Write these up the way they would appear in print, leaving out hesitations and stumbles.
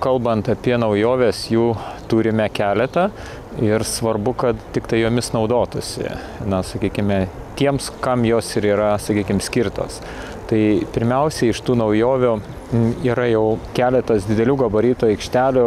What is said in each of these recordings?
kalbant apie naujoves, jų turime keletą ir svarbu, kad tik tai jomis naudotųsi. Na, sakykime, tiems, kam jos ir yra, sakykime, skirtos. Tai pirmiausiai iš tų naujovių yra jau keletas didelių gabarito aikštelių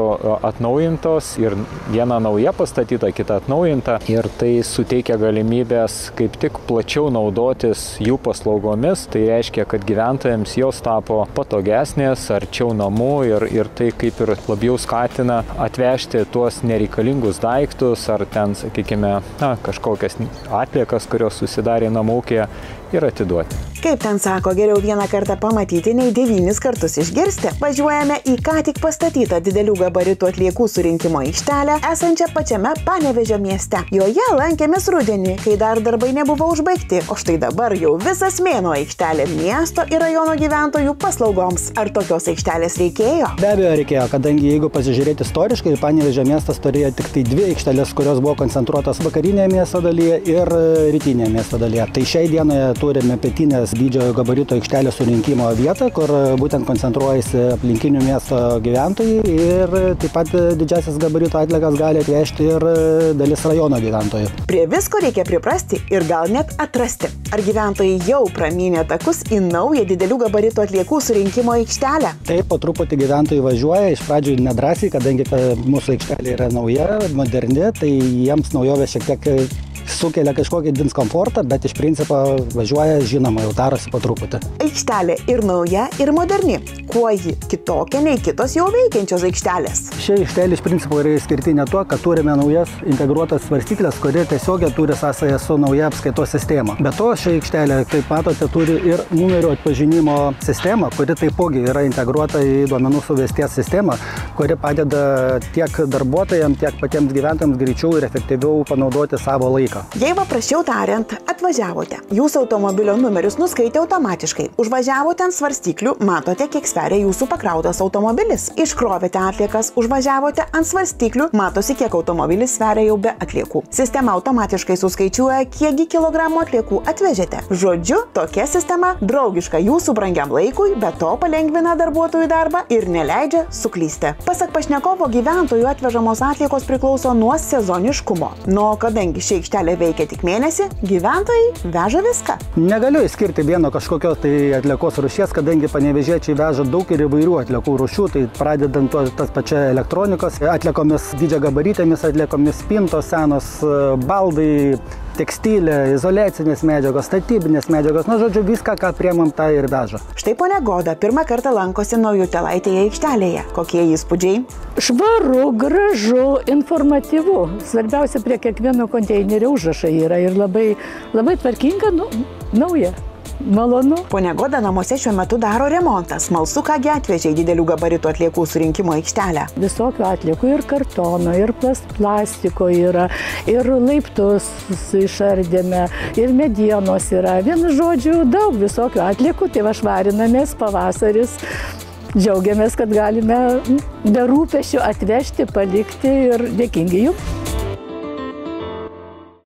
atnaujintos ir viena nauja pastatyta, kita atnaujinta. Ir tai suteikia galimybės kaip tik plačiau naudotis jų paslaugomis. Tai reiškia, kad gyventojams jos tapo patogesnės, arčiau namų ir tai kaip ir labiau skatina atvežti tuos nereikalingus daiktus ar ten, sakykime, kažkokias atliekas, kurios susidarė namų ūkyje ir atiduoti. Kaip ten sako, geriau vieną kartą pamatyti, nei 9 kartus išgirsti. Važiuojame į ką tik pastatytą didelių gabaritų atliekų surinkimo aikštelę, esančią pačiame Panevėžio mieste. Joje lankėmės rudenį, kai dar darbai nebuvo užbaigti, o štai dabar jau visas mėnuo aikštelė miesto ir rajono gyventojų paslaugoms. Ar tokios aikštelės reikėjo? Be abejo reikėjo, kadangi jeigu pasižiūrėti istoriškai, Panevėžio miestas turėjo tik tai 2 aikštelės, kurios buvo koncentruotos vakarinėje miesto dalyje ir rytinėje miesto dalyje. Tai šiai dienoje turime pietinės didžiojo gabarito aikštelės surinkimo vietą, kur būtent koncentruojasi aplinkinių miesto gyventojai ir taip pat didžiasis gabarito atliekas gali atvežti ir dalis rajono gyventojų. Prie visko reikia priprasti ir gal net atrasti. Ar gyventojai jau pramynė takus į naują didelių gabarito atliekų surinkimo aikštelę? Taip, po truputį gyventojai važiuoja, iš pradžių nedrąsiai, kadangi mūsų aikštelė yra nauja, moderni, tai jiems naujovė šiek tiek sukelia kažkokį diskomfortą, bet iš principo važiuoja, žinoma, jau darosi po truputį. Aikštelė ir nauja, ir moderni. Kuo ji kitokia nei kitos jau veikiančios aikštelės? Ši aikštelė iš principo yra išskirtinė tuo, kad turime naujas integruotas svarstyklės, kuri tiesiogiai turi sąsają su nauja apskaitos sistema. Be to, ši aikštelė, kaip matote, turi ir numerio atpažinimo sistemą, kuri taipogi yra integruota į duomenų suvesties sistemą, kuri padeda tiek darbuotojams, tiek patiems gyventojams greičiau ir efektyviau panaudoti savo laiką. Jei paprasčiau tariant, atvažiavote. Jūsų automobilio numerius nuskaitė automatiškai. Užvažiavote ant svarstyklių, matote, kiek sveria jūsų pakrautas automobilis. Iškrovėte atliekas, užvažiavote ant svarstyklių, matosi, kiek automobilis sveria jau be atliekų. Sistema automatiškai suskaičiuoja, kiekgi kilogramų atliekų atvežėte. Žodžiu, tokia sistema draugiška jūsų brangiam laikui, bet to palengvina darbuotojų darbą ir neleidžia suklysti. Pasak pašnekovo, gyventojų atvežamos atliekos priklauso nuo sezoniškumo. Nuo kadangi ši aikštelė veikia tik mėnesį, gyventojai veža viską. Negaliu išskirti vieno kažkokios tai atliekos rūšies, kadangi panevėžiečiai veža daug ir įvairių atliekų rūšių, tai pradedant tas pačia elektronikos atliekomis, didžiagabaritėmis atliekomis, spintos, senos baldai, tekstilė, izoliacinės medžiagos, statybinės medžiagos, žodžiu, viską, ką priemam, tą ir veža. Štai ponia Goda pirmą kartą lankosi Naujutėlaitėje aikštelėje. Kokie įspūdžiai? Švaru, gražu, informatyvu. Svarbiausia, prie kiekvieno konteinerio užrašai yra ir labai tvarkinga, nauja. Malonu. Ponia Goda namuose šiuo metu daro remontą. Smalsu, kągi atvežė į didelių gabaritų atliekų surinkimo aikštelę. Visokių atliekų ir kartono, ir plastiko yra, ir laiptus išardėme, ir medienos yra. Vienu žodžiu, daug visokių atliekų, tai va švarinamės, pavasaris. Džiaugiamės, kad galime be rūpesčių atvežti, palikti ir dėkingi jums.